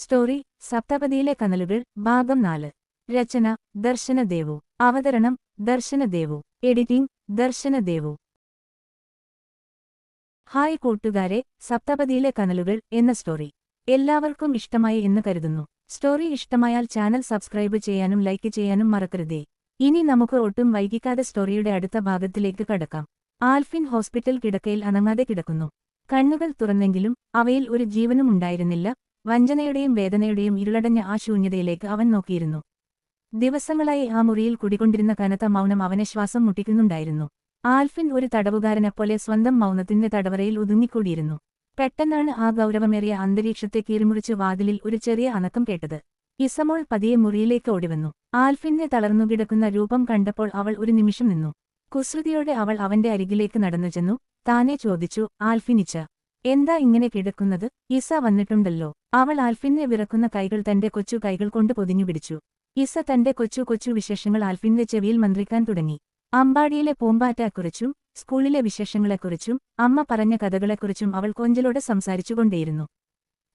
Story സപ്തപതിയിലെ കനലുകൾ ഭാഗം 4. രചന ദർശന ദേവു. അവതരണം ദർശന Devu. Editing ദർശന Devu. Hi കൂട്ടുകാരെ, സപ്തപതിയിലെ കനലുകൾ എന്ന സ്റ്റോറി എല്ലാവർക്കും ഇഷ്ടമായി എന്ന് കരുതുന്നു. സ്റ്റോറി ഇഷ്ടമായാൽ ചാനൽ സബ്സ്ക്രൈബ് ചെയ്യാനും ലൈക്ക് ചെയ്യാനും മറക്കരുതേ. ഇനി നമുക്ക് ഒട്ടും വൈകിക്കാതെ സ്റ്റോറിയുടെ അടുത്ത ഭാഗത്തിലേക്ക് കടക്കാം. ആൽഫിൻ ഹോസ്പിറ്റൽ കിടക്കയിൽ അനങ്ങാതെ കിടക്കുന്നു. കണ്ണുകൾ തുറന്നെങ്കിലും അവയിൽ ഒരു ജീവനും ഉണ്ടായിരുന്നില്ല. വഞ്ചനയുടെയും വേദനയുടെയും ഇരുളടഞ്ഞ ആ ശൂന്യതയിലേക്ക് അവൻ നോക്കിയിരുന്നു. ദിവസങ്ങളായി ആ മുറിയിൽ കുടികൊണ്ടിരുന്ന കനത്ത മൗനം അവനെ ശ്വാസം മുട്ടിക്കുന്നുണ്ടായിരുന്നു. ആൽഫിൻ ഒരു തടവുകാരനെപ്പോലെ സ്വന്തം മൗനത്തിന്റെ തടവറയിൽ ഒതുങ്ങിക്കൂടിയിരുന്നു. പെട്ടെന്നാണ് ആ ഗൗരവമേറിയ അന്തരീക്ഷത്തെ കീറിമുറിച്ച് വാതിലിൽ ഒരു ചെറിയ അനക്കം കേട്ടത്. ഇസമോൾ പതിയെ മുറിയിലേക്ക് ഓടിവന്നു. ആൽഫിനെ തളർന്നുകിടക്കുന്ന രൂപം കണ്ടപ്പോൾ അവൾ ഒരു നിമിഷം നിന്നു. കുസൃതിയോടെ അവൾ അവന്റെ അരികിലേക്ക് നടന്നു ചെന്നു. താനെ ചോദിച്ചു, ആൽഫിനിച്ച, എന്താ ഇങ്ങനെ കിടക്കുന്നത്? ഇസ വന്നിട്ടുണ്ടല്ലോ. അവൾ ആൽഫിനെ വിറക്കുന്ന കൈകൾ തന്റെ കൊച്ചു കൈകൾ കൊണ്ട് പൊതിഞ്ഞു പിടിച്ചു. ഇസ തന്റെ കൊച്ചു വിശേഷങ്ങൾ ആൽഫിന്റെ ചെവിയിൽ മന്ത്രിക്കാൻ തുടങ്ങി. അമ്പാടിയിലെ പൂമ്പാറ്റയെക്കുറിച്ചും സ്കൂളിലെ വിശേഷങ്ങളെക്കുറിച്ചും അമ്മ പറഞ്ഞ കഥകളെക്കുറിച്ചും അവൾ കൊഞ്ചലോടെ സംസാരിച്ചുകൊണ്ടേയിരുന്നു.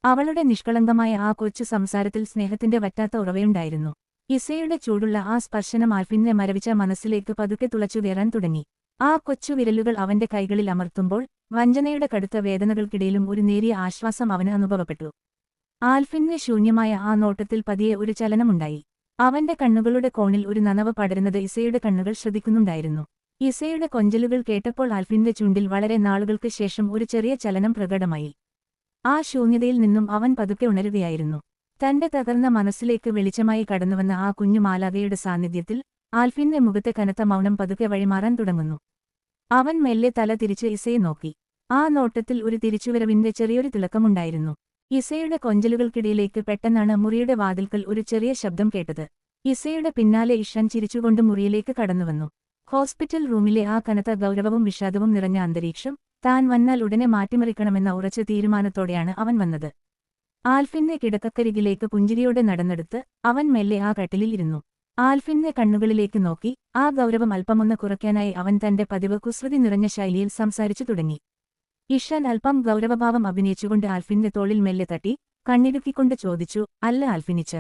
അവളുടെ നിഷ്കളങ്കമായ ആ കൊച്ചു സംസാരത്തിൽ സ്നേഹത്തിന്റെ വറ്റാത്ത ഉറവയുണ്ടായിരുന്നു. ഇസയുടെ ചൂടുള്ള ആ സ്പർശനം ആൽഫിനെ മരവിച്ച മനസ്സിലേക്ക് പതുക്കെ തുളച്ചുകയറാൻ തുടങ്ങി. ആ കൊച്ചു വിരലുകൾ അവന്റെ കൈകളിൽ അമർത്തുമ്പോൾ വഞ്ചനയുടെ കടുത്ത വേദനകൾക്കിടയിലും ഒരു നേരിയ ആശ്വാസം അവന് അനുഭവപ്പെട്ടു. ആൽഫിന്റെ ശൂന്യമായ ആ നോട്ടത്തിൽ പതിയെ ഒരു ചലനമുണ്ടായി. അവന്റെ കണ്ണുകളുടെ കോണിൽ ഒരു നനവ് പടരുന്നത് ഇസയുടെ കണ്ണുകൾ ശ്രദ്ധിക്കുന്നുണ്ടായിരുന്നു. ഇസയുടെ കൊഞ്ചലുകൾ കേട്ടപ്പോൾ ആൽഫിന്റെ ചുണ്ടിൽ വളരെ നാളുകൾക്ക് ശേഷം ഒരു ചെറിയ ചലനം പ്രകടമായി. ആ ശൂന്യതയിൽ നിന്നും അവൻ പതുക്കെ ഉണരുകയായിരുന്നു. തന്റെ തകർന്ന മനസ്സിലേക്ക് വെളിച്ചമായി കടന്നുവന്ന ആ കുഞ്ഞു മാലാഖയുടെ സാന്നിധ്യത്തിൽ ആൽഫിന്റെ മുഖത്തെ കനത്ത മൗനം പതുക്കെ വഴിമാറാൻ തുടങ്ങുന്നു. അവൻ മെല്ലെ തല തിരിച്ച് ഇസയെ നോക്കി. ആ നോട്ടത്തിൽ ഒരു തിരിച്ചുവരവിന്റെ ചെറിയൊരു തിളക്കമുണ്ടായിരുന്നു. ഇസയുടെ കൊഞ്ചലുകൾക്കിടയിലേക്ക് പെട്ടെന്നാണ് മുറിയുടെ വാതിൽക്കൽ ഒരു ചെറിയ ശബ്ദം കേട്ടത്. ഇസയുടെ പിന്നാലെ ഇഷാൻ ചിരിച്ചുകൊണ്ട് മുറിയിലേക്ക് കടന്നുവന്നു. ഹോസ്പിറ്റൽ റൂമിലെ ആ കനത്ത ഗൗരവവും വിഷാദവും നിറഞ്ഞ അന്തരീക്ഷം താൻ വന്നാൽ ഉടനെ മാറ്റിമറിക്കണമെന്ന ഉറച്ച തീരുമാനത്തോടെയാണ് അവൻ വന്നത്. ആൽഫിന്റെ കിടക്കക്കരികിലേക്ക് പുഞ്ചിരിയോടെ നടന്നെടുത്ത് അവൻ മെല്ലെ ആ കട്ടിലിൽ ഇരുന്നു. ആൽഫിന്റെ കണ്ണുകളിലേക്ക് നോക്കി ആ ഗൗരവം അല്പമൊന്ന് കുറയ്ക്കാനായി അവൻ തന്റെ പതിവ് കുസൃതി നിറഞ്ഞ ശൈലിയിൽ സംസാരിച്ചു തുടങ്ങി. ഇഷാൻ അല്പം ഗൗരവഭാവം അഭിനയിച്ചുകൊണ്ട് ആൽഫിന്റെ തോളിൽ മെല്ലെ തട്ടി കണ്ണിടുക്കിക്കൊണ്ട് ചോദിച്ചു, അല്ല ആൽഫിനിച്ച,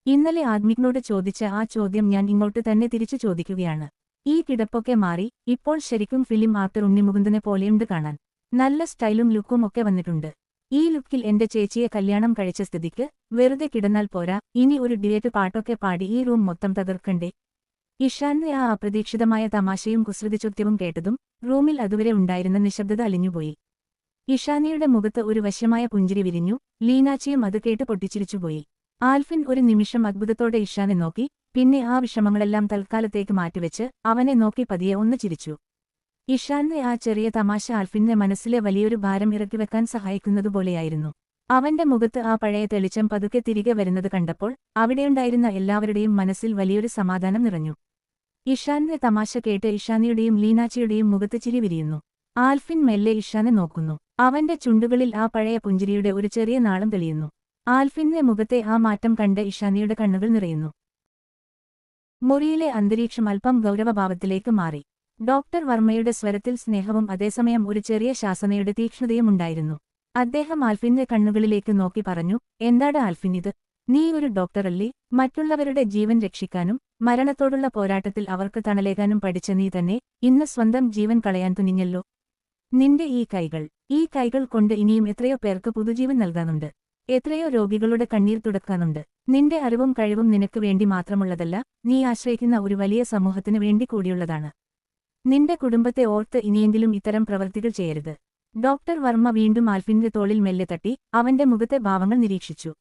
ഇന്നലെ ആദ്മികിനോട് ചോദിച്ച ആ ചോദ്യം ഞാൻ ഇങ്ങോട്ട് തന്നെ തിരിച്ചു ചോദിക്കുകയാണ്. ഈ കിടപ്പൊക്കെ മാറി ഇപ്പോൾ ശരിക്കും ഫിലിം ആക്ടർ ഉണ്ണിമുകുന്ദനെ പോലെയുണ്ട് കാണാൻ. നല്ല സ്റ്റൈലും ലുക്കും ഒക്കെ വന്നിട്ടുണ്ട്. ഈ ലുക്കിൽ എന്റെ ചേച്ചിയെ കല്യാണം കഴിച്ച സ്ഥിതിക്ക് വെറുതെ കിടന്നാൽ പോരാ, ഇനി ഒരു ഡിയേറ്റ് പാട്ടൊക്കെ പാടി ഈ റൂം മൊത്തം തകർക്കണ്ടേ? ഇഷാന്റെ ആ അപ്രതീക്ഷിതമായ തമാശയും കുസൃതിചോദ്യവും കേട്ടതും റൂമിൽ അതുവരെ ഉണ്ടായിരുന്ന നിശബ്ദത അലിഞ്ഞുപോയി. ഇഷാനിയുടെ മുഖത്ത് ഒരു വശ്യമായ പുഞ്ചിരി വിരിഞ്ഞു. ലീനാച്ചിയും അത് കേട്ട് പൊട്ടിച്ചിരിച്ചുപോയി. ആൽഫിൻ ഒരു നിമിഷം അത്ഭുതത്തോടെ ഇഷാനെ നോക്കി. പിന്നെ ആ വിഷമങ്ങളെല്ലാം തൽക്കാലത്തേക്ക് മാറ്റിവെച്ച് അവനെ നോക്കി പതിയെ ഒന്ന് ചിരിച്ചു. ഇഷാന്റെ ആ ചെറിയ തമാശ ആൽഫിന്റെ മനസ്സിലെ വലിയൊരു ഭാരം ഇറക്കിവെക്കാൻ സഹായിക്കുന്നതുപോലെയായിരുന്നു. അവന്റെ മുഖത്ത് ആ പഴയ തെളിച്ചം പതുക്കെ തിരികെ വരുന്നത് കണ്ടപ്പോൾ അവിടെയുണ്ടായിരുന്ന എല്ലാവരുടെയും മനസ്സിൽ വലിയൊരു സമാധാനം നിറഞ്ഞു. ഇഷാന്റെ തമാശ കേട്ട് ഇഷാനിയുടെയും ലീനാച്ചിയുടെയും മുഖത്ത് ചിരി വിരിയുന്നു. ആൽഫിൻ മെല്ലെ ഇഷാനെ നോക്കുന്നു. അവന്റെ ചുണ്ടുകളിൽ ആ പഴയ പുഞ്ചിരിയുടെ ഒരു ചെറിയ നാളം തെളിയുന്നു. ആൽഫിന്റെ മുഖത്തെ ആ മാറ്റം കണ്ട് ഇഷാനിയുടെ കണ്ണുകൾ നിറയുന്നു. മുറിയിലെ അന്തരീക്ഷം അല്പം ഗൗരവഭാവത്തിലേക്ക് മാറി. ഡോക്ടർ വർമ്മയുടെ സ്വരത്തിൽ സ്നേഹവും അതേസമയം ഒരു ചെറിയ ശാസനയുടെ തീക്ഷ്ണതയും ഉണ്ടായിരുന്നു. അദ്ദേഹം ആൽഫിന്റെ കണ്ണുകളിലേക്ക് നോക്കി പറഞ്ഞു, എന്താടാ ആൽഫിനിത്? നീ ഒരു ഡോക്ടറല്ലേ? മറ്റുള്ളവരുടെ ജീവൻ രക്ഷിക്കാനും മരണത്തോടുള്ള പോരാട്ടത്തിൽ അവർക്ക് തണലേകാനും പഠിച്ച നീ തന്നെ ഇന്ന് സ്വന്തം ജീവൻ കളയാൻ തുനിഞ്ഞല്ലോ. നിന്റെ ഈ കൈകൾ കൊണ്ട് ഇനിയും എത്രയോ പേർക്ക് പുതുജീവൻ നൽകാനുണ്ട്. എത്രയോ രോഗികളുടെ കണ്ണീർ തുടക്കാനുണ്ട്. നിന്റെ അറിവും കഴിവും നിനക്ക് വേണ്ടി മാത്രമുള്ളതല്ല, നീ ആശ്രയിക്കുന്ന ഒരു വലിയ സമൂഹത്തിന് വേണ്ടി കൂടിയുള്ളതാണ്. നിന്റെ കുടുംബത്തെ ഓർത്ത് ഇനിയെങ്കിലും ഇത്തരം പ്രവൃത്തികൾ ചെയ്യരുത്. ഡോക്ടർ വർമ്മ വീണ്ടും ആൽഫിന്റെ തോളിൽ മെല്ലെ തട്ടി അവന്റെ മുഖത്തെ ഭാവങ്ങൾ നിരീക്ഷിച്ചു.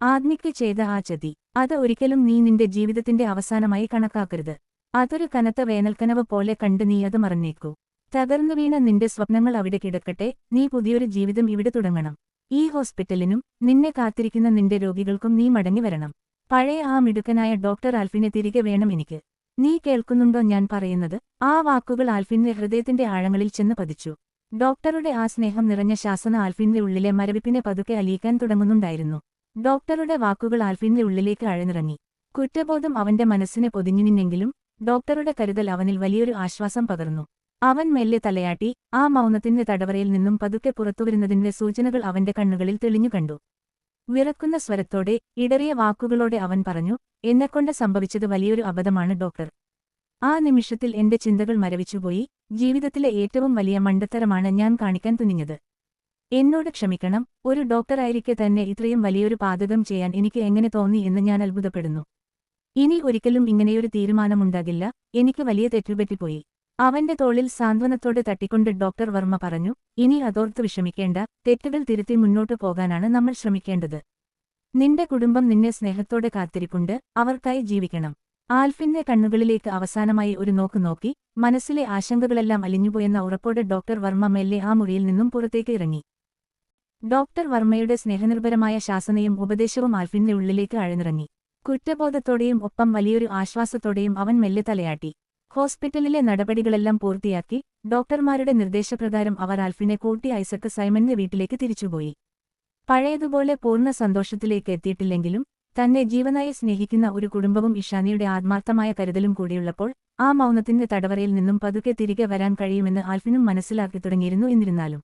ആദ്മിക്ക് ചെയ്ത ആ ചതി, അത് ഒരിക്കലും നീ നിന്റെ ജീവിതത്തിന്റെ അവസാനമായി കണക്കാക്കരുത്. അതൊരു കനത്ത വേനൽക്കനവ് പോലെ കണ്ട് നീ അത് മറന്നേക്കൂ. തകർന്നു വീണ നിന്റെ സ്വപ്നങ്ങൾ അവിടെ കിടക്കട്ടെ. നീ പുതിയൊരു ജീവിതം ഇവിടെ തുടങ്ങണം. ഈ ഹോസ്പിറ്റലിനും നിന്നെ കാത്തിരിക്കുന്ന നിന്റെ രോഗികൾക്കും നീ മടങ്ങി വരണം. പഴയ ആ മിടുക്കനായ ഡോക്ടർ ആൽഫിനെ തിരികെ വേണം എനിക്ക്. നീ കേൾക്കുന്നുണ്ടോ ഞാൻ പറയുന്നത്? ആ വാക്കുകൾ ആൽഫിന്റെ ഹൃദയത്തിന്റെ ആഴങ്ങളിൽ ചെന്ന് പതിച്ചു. ഡോക്ടറുടെ ആ സ്നേഹം നിറഞ്ഞ ശാസന ആൽഫിന്റെ ഉള്ളിലെ മരവിപ്പിനെ പതുക്കെ അലിയിക്കാൻ തുടങ്ങുന്നുണ്ടായിരുന്നു. ഡോക്ടറുടെ വാക്കുകൾ ആൽഫിന്റെ ഉള്ളിലേക്ക് ആഴ്ന്നിറങ്ങി. കുറ്റബോധം അവന്റെ മനസ്സിനെ പൊതിഞ്ഞു നിന്നെങ്കിലും ഡോക്ടറുടെ കരുതൽ അവനിൽ വലിയൊരു ആശ്വാസം പകർന്നു. അവൻ മെല്ലെ തലയാട്ടി. ആ മൗനത്തിന്റെ തടവറയിൽ നിന്നും പതുക്കെ പുറത്തുവരുന്നതിന്റെ സൂചനകൾ അവന്റെ കണ്ണുകളിൽ തെളിഞ്ഞു കണ്ടു. വിറക്കുന്ന സ്വരത്തോടെ ഇടറിയ വാക്കുകളോടെ അവൻ പറഞ്ഞു, എന്നെക്കൊണ്ട് സംഭവിച്ചത് വലിയൊരു അബദ്ധമാണ് ഡോക്ടർ. ആ നിമിഷത്തിൽ എന്റെ ചിന്തകൾ മരവിച്ചുപോയി. ജീവിതത്തിലെ ഏറ്റവും വലിയ മണ്ടത്തരമാണ് ഞാൻ കാണിക്കാൻ തുനിഞ്ഞത്. എന്നോട് ക്ഷമിക്കണം. ഒരു ഡോക്ടറായിരിക്കെ തന്നെ ഇത്രയും വലിയൊരു പാതകം ചെയ്യാൻ എനിക്ക് എങ്ങനെ തോന്നി എന്ന് ഞാൻ അത്ഭുതപ്പെടുന്നു. ഇനി ഒരിക്കലും ഇങ്ങനെയൊരു തീരുമാനമുണ്ടാകില്ല. എനിക്ക് വലിയ തെറ്റുപറ്റിപ്പോയി. അവന്റെ തോളിൽ സാന്ത്വനത്തോടെ തട്ടിക്കൊണ്ട് ഡോക്ടർ വർമ്മ പറഞ്ഞു, ഇനി അതോർത്ത് വിഷമിക്കേണ്ട. തെറ്റുകൾ തിരുത്തി മുന്നോട്ടു പോകാനാണ് നമ്മൾ ശ്രമിക്കേണ്ടത്. നിന്റെ കുടുംബം നിന്നെ സ്നേഹത്തോടെ കാത്തിരിപ്പുണ്ട്. അവർക്കായി ജീവിക്കണം. ആൽഫിന്റെ കണ്ണുകളിലേക്ക് അവസാനമായി ഒരു നോക്ക് നോക്കി. മനസ്സിലെ ആശങ്കകളെല്ലാം അലിഞ്ഞുപോയെന്ന ഉറപ്പോടെ ഡോക്ടർ വർമ്മ മെല്ലെ ആ മുറിയിൽ നിന്നും പുറത്തേക്ക് ഇറങ്ങി. ഡോക്ടർ വർമ്മയുടെ സ്നേഹനിർഭരമായ ശാസനയും ഉപദേശവും ആൽഫിന്റെ ഉള്ളിലേക്ക് ആഴ്ന്നിറങ്ങി. കുറ്റബോധത്തോടെയും ഒപ്പം വലിയൊരു ആശ്വാസത്തോടെയും അവൻ മെല്ലെ തലയാട്ടി. ഹോസ്പിറ്റലിലെ നടപടികളെല്ലാം പൂർത്തിയാക്കി. ഡോക്ടർമാരുടെ നിർദ്ദേശപ്രകാരം അവർ ആൽഫിനെ കൂട്ടി ഐസക് സൈമന്റെ വീട്ടിലേക്ക് തിരിച്ചുപോയി. പഴയതുപോലെ പൂർണ്ണ സന്തോഷത്തിലേക്ക് എത്തിയിട്ടില്ലെങ്കിലും തന്നെ ജീവനായി സ്നേഹിക്കുന്ന ഒരു കുടുംബവും ഇഷാനിയുടെ ആത്മാർത്ഥമായ കരുതലും കൂടിയുള്ളപ്പോൾ ആ മൗനത്തിന്റെ തടവറയിൽ നിന്നും പതുക്കെ തിരികെ വരാൻ കഴിയുമെന്ന് ആൽഫിനും മനസ്സിലാക്കി തുടങ്ങിയിരുന്നു. എന്നിരുന്നാലും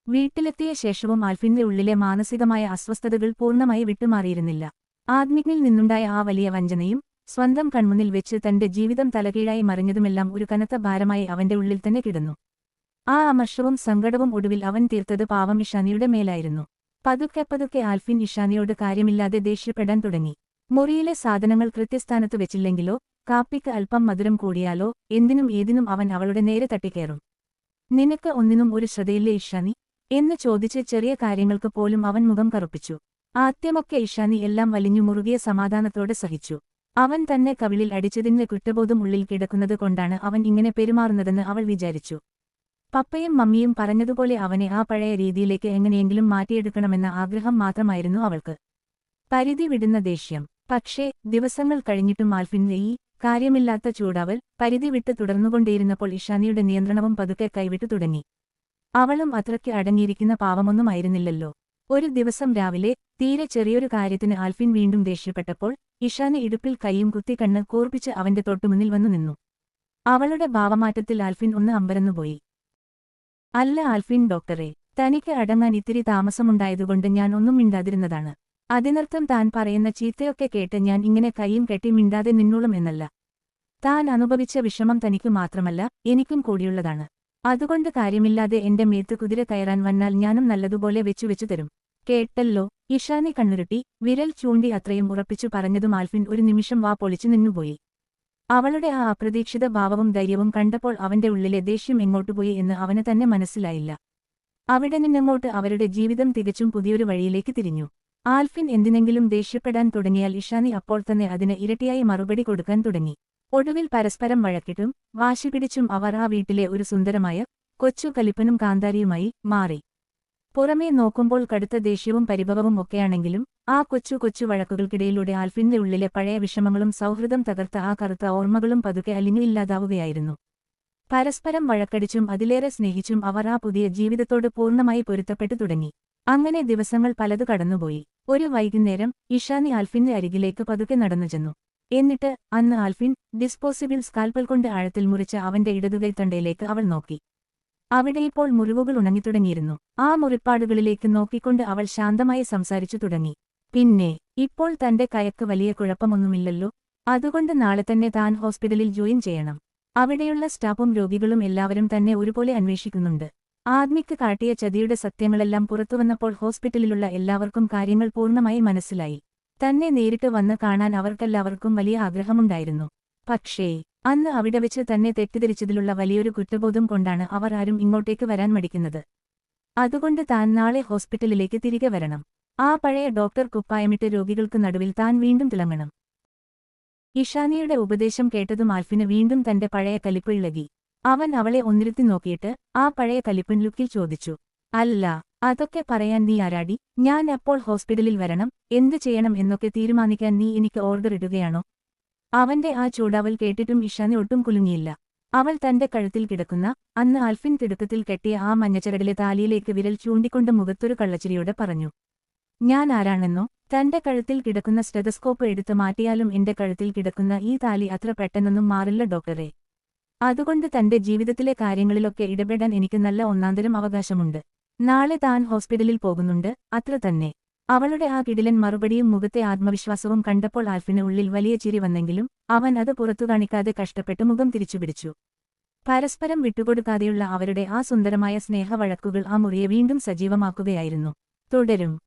വീട്ടിലെത്തിയ ശേഷവും ആൽഫിന്റെ ഉള്ളിലെ മാനസികമായ അസ്വസ്ഥതകൾ പൂർണ്ണമായി വിട്ടുമാറിയിരുന്നില്ല. ആദ്മികിൽ നിന്നുണ്ടായ ആ വലിയ വഞ്ചനയും സ്വന്തം കൺമുന്നിൽ വെച്ച് തന്റെ ജീവിതം തലകീഴായി മറിഞ്ഞതുമെല്ലാം ഒരു കനത്ത ഭാരമായി അവന്റെ ഉള്ളിൽ തന്നെ കിടന്നു. ആ അമർഷവും സങ്കടവും ഒടുവിൽ അവൻ തീർത്തത് പാവം ഇഷാനിയുടെ മേലായിരുന്നു. പതുക്കെ ആൽഫിൻ ഇഷാനിയോട് കാര്യമില്ലാതെ ദേഷ്യപ്പെടാൻ തുടങ്ങി. മുറിയിലെ സാധനങ്ങൾ കൃത്യസ്ഥാനത്ത് വെച്ചില്ലെങ്കിലോ, കാപ്പിക്ക് അല്പം മധുരം കൂടിയാലോ, എന്തിനും ഏതിനും അവൻ അവളുടെ നേരെ തട്ടിക്കയറും. നിനക്ക് ഒന്നിനും ഒരു ശ്രദ്ധയില്ലേ ഇഷാനി എന്ന് ചോദിച്ച് ചെറിയ കാര്യങ്ങൾക്ക് പോലും അവൻ മുഖം കറുപ്പിച്ചു. ആദ്യമൊക്കെ ഇഷാനി എല്ലാം വലിഞ്ഞു മുറുകിയ സമാധാനത്തോടെ സഹിച്ചു. അവൻ തന്നെ കവിളിൽ അടിച്ചതിന്റെ കുറ്റബോധം ഉള്ളിൽ കിടക്കുന്നത് കൊണ്ടാണ് അവൻ ഇങ്ങനെ പെരുമാറുന്നതെന്ന് അവൾ വിചാരിച്ചു. പപ്പയും മമ്മിയും പറഞ്ഞതുപോലെ അവനെ ആ പഴയ രീതിയിലേക്ക് എങ്ങനെയെങ്കിലും മാറ്റിയെടുക്കണമെന്ന ആഗ്രഹം മാത്രമായിരുന്നു അവൾക്ക്. പരിധി വിടുന്ന ദേഷ്യം. പക്ഷേ ദിവസങ്ങൾ കഴിഞ്ഞിട്ടും ആൽഫിന്റെ ഈ കാര്യമില്ലാത്ത ചൂടാവൽ പരിധി വിട്ട് തുടർന്നുകൊണ്ടേയിരുന്നപ്പോൾ ഇഷാനിയുടെ നിയന്ത്രണവും പതുക്കെ കൈവിട്ടു തുടങ്ങി. അവളും അത്രയ്ക്ക് അടങ്ങിയിരിക്കുന്ന പാവമൊന്നുമായിരുന്നില്ലല്ലോ. ഒരു ദിവസം രാവിലെ തീരെ ചെറിയൊരു കാര്യത്തിന് ആൽഫിൻ വീണ്ടും ദേഷ്യപ്പെട്ടപ്പോൾ ഇഷാനി ഇടുപ്പിൽ കൈയും കുത്തി കണ്ണ് കൂർപ്പിച്ച് അവന്റെ തൊട്ടുമുന്നിൽ വന്നു നിന്നു. അവളുടെ ഭാവമാറ്റത്തിൽ ആൽഫിൻ ഒന്ന് അമ്പരന്നുപോയി. അല്ല ആൽഫിൻ ഡോക്ടറെ, തനിക്ക് അടങ്ങാൻ ഇത്തിരി താമസമുണ്ടായതുകൊണ്ട് ഞാൻ ഒന്നും മിണ്ടാതിരുന്നതാണ്. അതിനർത്ഥം താൻ പറയുന്ന ചീത്തയൊക്കെ കേട്ട് ഞാൻ ഇങ്ങനെ കൈയും കെട്ടി മിണ്ടാതെ നിന്നോളും എന്നല്ല. താൻ അനുഭവിച്ച വിഷമം തനിക്ക് മാത്രമല്ല എനിക്കും കൂടിയുള്ളതാണ്. അതുകൊണ്ട് കാര്യമില്ലാതെ എന്റെ മേത്ത് കുതിര കയറാൻ വന്നാൽ ഞാനും നല്ലതുപോലെ വെച്ചു തരും. കേട്ടല്ലോ. ഇഷാനി കണ്ണുരുട്ടി വിരൽ ചൂണ്ടി അത്രയും ഉറപ്പിച്ചു പറഞ്ഞതും ആൽഫിൻ ഒരു നിമിഷം വാ പൊളിച്ചു നിന്നുപോയി. അവളുടെ ആ അപ്രതീക്ഷിത ഭാവവും ധൈര്യവും കണ്ടപ്പോൾ അവന്റെ ഉള്ളിലെ ദേഷ്യം എങ്ങോട്ടുപോയി എന്ന് അവന് തന്നെ മനസ്സിലായില്ല. അവിടെ നിന്നങ്ങോട്ട് അവരുടെ ജീവിതം തികച്ചും പുതിയൊരു വഴിയിലേക്ക് തിരിഞ്ഞു. ആൽഫിൻ എന്തിനെങ്കിലും ദേഷ്യപ്പെടാൻ തുടങ്ങിയാൽ ഇഷാനി അപ്പോൾ തന്നെ അതിന് ഇരട്ടിയായി മറുപടി കൊടുക്കാൻ തുടങ്ങി. ഒടുവിൽ പരസ്പരം വഴക്കിട്ടും വാശിപിടിച്ചും അവർ ആ വീട്ടിലെ ഒരു സുന്ദരമായ കൊച്ചു കലിപ്പനും കാന്താരിയുമായി മാറി. പുറമേ നോക്കുമ്പോൾ കടുത്ത ദേഷ്യവും പരിഭവവും ഒക്കെയാണെങ്കിലും ആ കൊച്ചു വഴക്കുകൾക്കിടയിലൂടെ ആൽഫിന്റെ ഉള്ളിലെ പഴയ വിഷമങ്ങളും സൗഹൃദം തകർത്ത ആ കറുത്ത ഓർമ്മകളും പതുക്കെ അലിഞ്ഞില്ലാതാവുകയായിരുന്നു. പരസ്പരം വഴക്കടിച്ചും അതിലേറെ സ്നേഹിച്ചും അവർ ആ പുതിയ ജീവിതത്തോട് പൂർണ്ണമായി പൊരുത്തപ്പെട്ടു തുടങ്ങി. അങ്ങനെ ദിവസങ്ങൾ പലതു കടന്നുപോയി. ഒരു വൈകുന്നേരം ഇഷാനി ആൽഫിന്റെ അരികിലേക്ക് പതുക്കെ നടന്നു ചെന്നു. എന്നിട്ട് അന്ന് ആൽഫിൻ ഡിസ്പോസിബിൾ സ്കാൽപ്പൽ കൊണ്ട് ആഴത്തിൽ മുറിച്ച അവന്റെ ഇടതുകൈത്തണ്ടയിലേക്ക് അവൾ നോക്കി. അവിടെ ഇപ്പോൾ മുറിവുകൾ ഉണങ്ങിത്തുടങ്ങിയിരുന്നു. ആ മുറിപ്പാടുകളിലേക്ക് നോക്കിക്കൊണ്ട് അവൾ ശാന്തമായി സംസാരിച്ചു തുടങ്ങി. പിന്നെ ഇപ്പോൾ തന്റെ കയക്ക് വലിയ കുഴപ്പമൊന്നുമില്ലല്ലോ. അതുകൊണ്ട് നാളെ തന്നെ താൻ ഹോസ്പിറ്റലിൽ ജോയിൻ ചെയ്യണം. അവിടെയുള്ള സ്റ്റാഫും രോഗികളും എല്ലാവരും തന്നെ ഒരുപോലെ അന്വേഷിക്കുന്നുണ്ട്. ആദ്മിക്ക് കാട്ടിയ ചതിയുടെ സത്യങ്ങളെല്ലാം പുറത്തുവന്നപ്പോൾ ഹോസ്പിറ്റലിലുള്ള എല്ലാവർക്കും കാര്യങ്ങൾ പൂർണ്ണമായി മനസ്സിലായി. തന്നെ നേരിട്ട് വന്ന് കാണാൻ അവർക്കെല്ലാവർക്കും വലിയ ആഗ്രഹമുണ്ടായിരുന്നു. പക്ഷേ അന്ന് അവിടെ വെച്ച് തന്നെ തെറ്റിദ്ധരിച്ചതിലുള്ള വലിയൊരു കുറ്റബോധം കൊണ്ടാണ് അവർ ആരും ഇങ്ങോട്ടേക്ക് വരാൻ മടിക്കുന്നത്. അതുകൊണ്ട് താൻ നാളെ ഹോസ്പിറ്റലിലേക്ക് തിരികെ വരണം. ആ പഴയ ഡോക്ടർ കുപ്പായമിട്ട് രോഗികൾക്ക് നടുവിൽ താൻ വീണ്ടും തിളങ്ങണം. ഇഷാനിയുടെ ഉപദേശം കേട്ടതും ആൽഫിന് വീണ്ടും തന്റെ പഴയ കലിപ്പ് ഇളകി. അവൻ അവളെ ഒന്നിരുത്തി നോക്കിയിട്ട് ആ പഴയ കലിപ്പൻ ലുക്കിൽ ചോദിച്ചു, അല്ല, അതൊക്കെ പറയാൻ നീ ആരാടി? ഞാൻ അപ്പോൾ ഹോസ്പിറ്റലിൽ വരണം, എന്ത് ചെയ്യണം എന്നൊക്കെ തീരുമാനിക്കാൻ നീ എനിക്ക് ഓർഡർ ഇടുകയാണോ? അവന്റെ ആ ചൂടാവൽ കേട്ടിട്ടും ഇഷാനി ഒട്ടും കുലുങ്ങിയില്ല. അവൾ തന്റെ കഴുത്തിൽ കിടക്കുന്ന അന്ന് ആൽഫിൻ തിടുക്കത്തിൽ കെട്ടിയ ആ മഞ്ഞച്ചരടിലെ താലിയിലേക്ക് വിരൽ ചൂണ്ടിക്കൊണ്ട് മുഖത്തൊരു കള്ളച്ചിരിയോടെ പറഞ്ഞു, ഞാൻ ആരാണെന്നോ? തന്റെ കഴുത്തിൽ കിടക്കുന്ന സ്റ്റെതസ്കോപ്പ് എടുത്ത് മാറ്റിയാലും എന്റെ കഴുത്തിൽ കിടക്കുന്ന ഈ താലി അത്ര പെട്ടെന്നൊന്നും മാറില്ല ഡോക്ടറെ. അതുകൊണ്ട് തന്റെ ജീവിതത്തിലെ കാര്യങ്ങളിലൊക്കെ ഇടപെടാൻ എനിക്ക് നല്ല ഒന്നാന്തരം അവകാശമുണ്ട്. നാളെ താൻ ഹോസ്പിറ്റലിൽ പോകുന്നുണ്ട്, അത്ര തന്നെ. അവളുടെ ആ കിടിലൻ മറുപടിയും മുഖത്തെ ആത്മവിശ്വാസവും കണ്ടപ്പോൾ ആൽഫിന് ഉള്ളിൽ വലിയ ചിരി വന്നെങ്കിലും അവൻ അത് പുറത്തു കാണിക്കാതെ കഷ്ടപ്പെട്ട് മുഖം തിരിച്ചുപിടിച്ചു. പരസ്പരം വിട്ടുകൊടുക്കാതെയുള്ള അവരുടെ ആ സുന്ദരമായ സ്നേഹവഴക്കുകൾ ആ മുറിയെ വീണ്ടും സജീവമാക്കുകയായിരുന്നു. തുടരും.